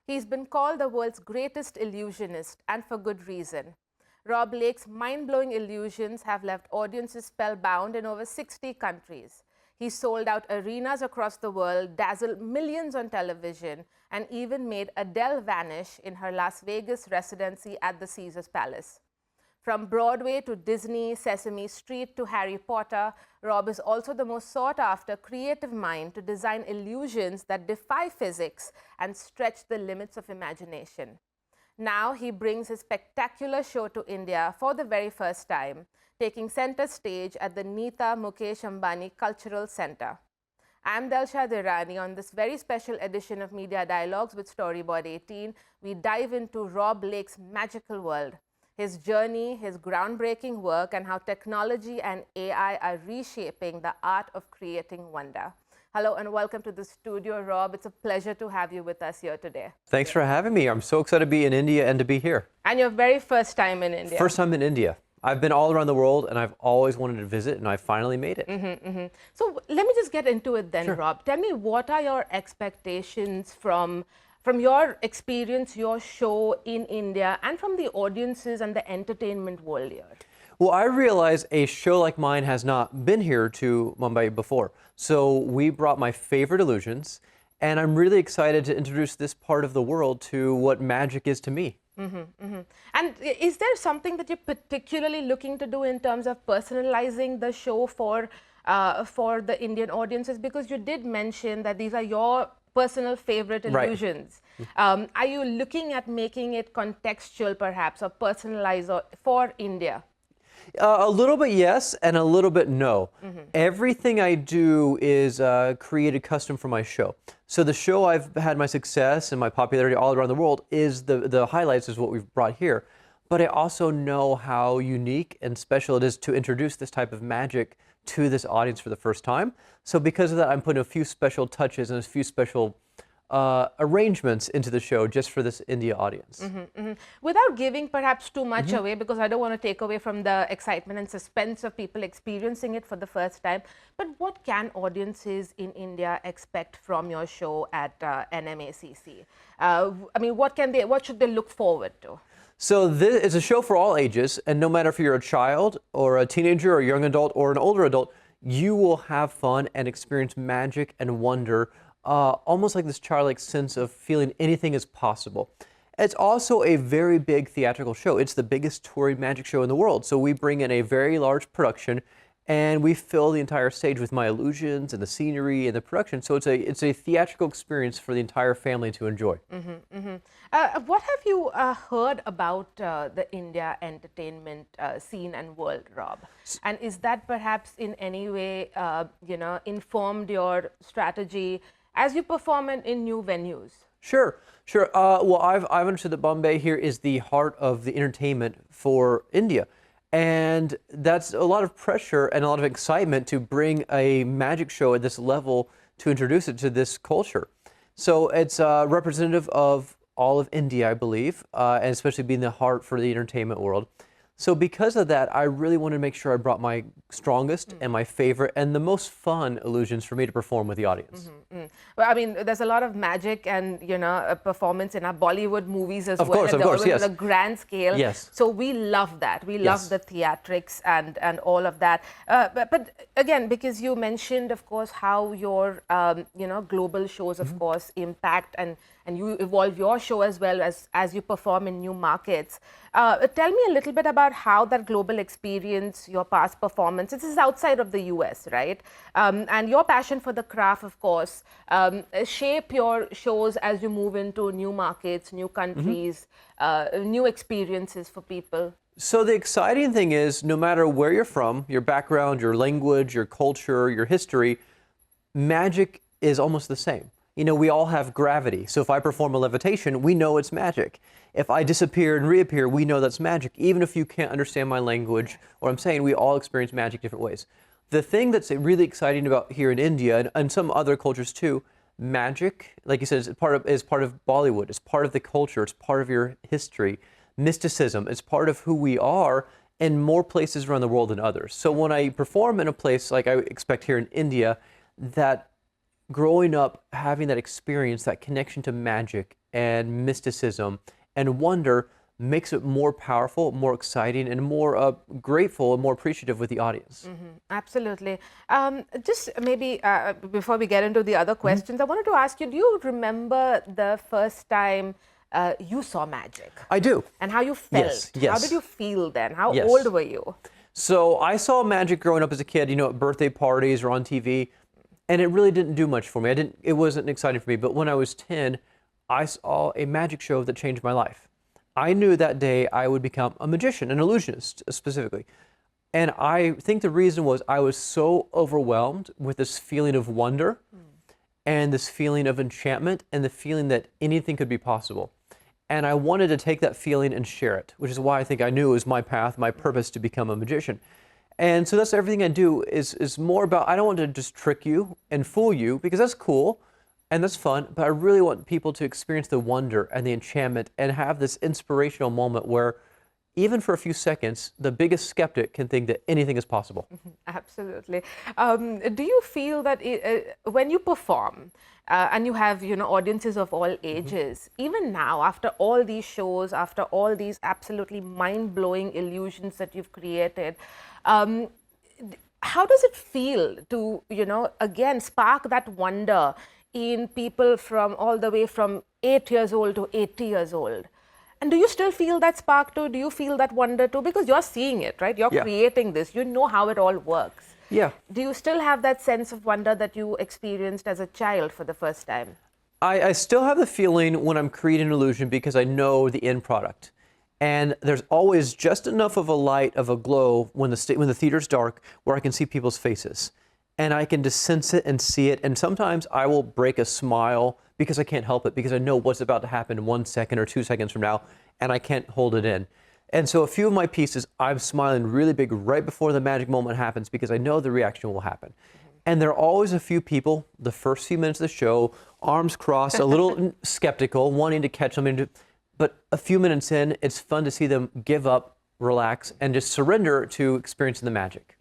He's been called the world's greatest illusionist, and for good reason. Rob Lake's mind-blowing illusions have left audiences spellbound in over 60 countries. He sold out arenas across the world, dazzled millions on television, and even made Adele vanish in her Las Vegas residency at the Caesars Palace. From Broadway to Disney, Sesame Street to Harry Potter, Rob is also the most sought-after creative mind to design illusions that defy physics and stretch the limits of imagination. Now he brings his spectacular show to India for the very first time, taking center stage at the Nita Mukesh Ambani Cultural Center. I'm Delshad Irani. On this very special edition of Media Dialogues with Storyboard18, we dive into Rob Lake's magical world, his journey, his groundbreaking work, and how technology and AI are reshaping the art of creating wonder. Hello and welcome to the studio, Rob. It's a pleasure to have you with us here today. Thanks for having me. I'm so excited to be in India and to be here. And your very first time in India. First time in India. I've been all around the world and I've always wanted to visit, and I finally made it. So let me just get into it then, Sure. Rob. Tell me, what are your expectations from your experience, your show in India, and from the audiences and the entertainment world here? Well, I realize a show like mine has not been here to Mumbai before. So we brought my favorite illusions, and I'm really excited to introduce this part of the world to what magic is to me. And is there something that you're particularly looking to do in terms of personalizing the show for the Indian audiences? Because you did mention that these are your personal favorite illusions. Right. Are you looking at making it contextual, perhaps, or personalized for India? A little bit yes, and a little bit no. Everything I do is created custom for my show. So the show I've had my success and my popularity all around the world is the highlights is what we've brought here. But I also know how unique and special it is to introduce this type of magic to this audience for the first time. So because of that, I'm putting a few special touches and a few special arrangements into the show just for this India audience. Without giving perhaps too much away, because I don't want to take away from the excitement and suspense of people experiencing it for the first time, but what can audiences in India expect from your show at NMACC? I mean, what should they look forward to? So this is a show for all ages, and no matter if you're a child or a teenager or a young adult or an older adult, you will have fun and experience magic and wonder, almost like this childlike sense of feeling anything is possible. It's also a very big theatrical show. It's the biggest touring magic show in the world. So we bring in a very large production and we fill the entire stage with my illusions and the scenery and the production. So it's a theatrical experience for the entire family to enjoy. What have you heard about the India entertainment scene and world, Rob? And is that perhaps in any way, informed your strategy as you perform in new venues? Sure. Well, I've understood that Bombay here is the heart of the entertainment for India. And that's a lot of pressure and a lot of excitement to bring a magic show at this level to introduce it to this culture. So it's representative of all of India, I believe, and especially being the heart for the entertainment world. So because of that, I really wanted to make sure I brought my strongest and my favorite and the most fun illusions for me to perform with the audience. Well, I mean, there's a lot of magic and, a performance in our Bollywood movies as well. Of course, yes. On a grand scale. Yes. So we love that. We love the theatrics and all of that. But again, because you mentioned, of course, how your, global shows, of course, impact and you evolve your show as well as you perform in new markets. Tell me a little bit about how that global experience, your past performances, this is outside of the US, right? And your passion for the craft, of course, shape your shows as you move into new markets, new countries, new experiences for people. So the exciting thing is, no matter where you're from, your background, your language, your culture, your history, magic is almost the same. We all have gravity. So if I perform a levitation, we know it's magic. If I disappear and reappear, we know that's magic. Even if you can't understand my language, or I'm saying we all experience magic different ways. The thing that's really exciting about here in India and some other cultures too, magic, like you said, is part of Bollywood. It's part of the culture. It's part of your history. Mysticism. It's part of who we are in more places around the world than others. So when I perform in a place like I expect here in India, that growing up, having that experience, that connection to magic and mysticism and wonder makes it more powerful, more exciting, and more grateful and more appreciative with the audience. Absolutely. Just maybe before we get into the other questions, I wanted to ask you, do you remember the first time you saw magic? I do. And how you felt? Yes. How did you feel then? How Yes. old were you? So I saw magic growing up as a kid, you know, at birthday parties or on TV, and it really didn't do much for me. It wasn't exciting for me. But when I was 10, I saw a magic show that changed my life. I knew that day I would become a magician, an illusionist specifically. And I think the reason was I was so overwhelmed with this feeling of wonder and this feeling of enchantment and the feeling that anything could be possible. And I wanted to take that feeling and share it, which is why I think I knew it was my path, my purpose to become a magician. And so that's everything I do is more about, I don't want to just trick you and fool you, because that's cool and that's fun, but I really want people to experience the wonder and the enchantment and have this inspirational moment where even for a few seconds, the biggest skeptic can think that anything is possible. Absolutely. Do you feel that when you perform and you have, you know, audiences of all ages, even now, after all these shows, after all these absolutely mind-blowing illusions that you've created, how does it feel to, you know, again, spark that wonder in people from all the way from 8 years old to 80 years old? And do you still feel that spark too? Do you feel that wonder too? Because you're seeing it, right? You're creating this. You know how it all works. Yeah. Do you still have that sense of wonder that you experienced as a child for the first time? I still have the feeling when I'm creating an illusion because I know the end product. And there's always just enough of a light, of a glow when the theater's dark where I can see people's faces. And I can just sense it and see it. And sometimes I will break a smile because I can't help it, because I know what's about to happen 1 second or 2 seconds from now, and I can't hold it in. And so a few of my pieces, I'm smiling really big right before the magic moment happens because I know the reaction will happen. And there are always a few people, the first few minutes of the show, arms crossed, a little skeptical, wanting to catch something. But a few minutes in, it's fun to see them give up, relax, and just surrender to experiencing the magic.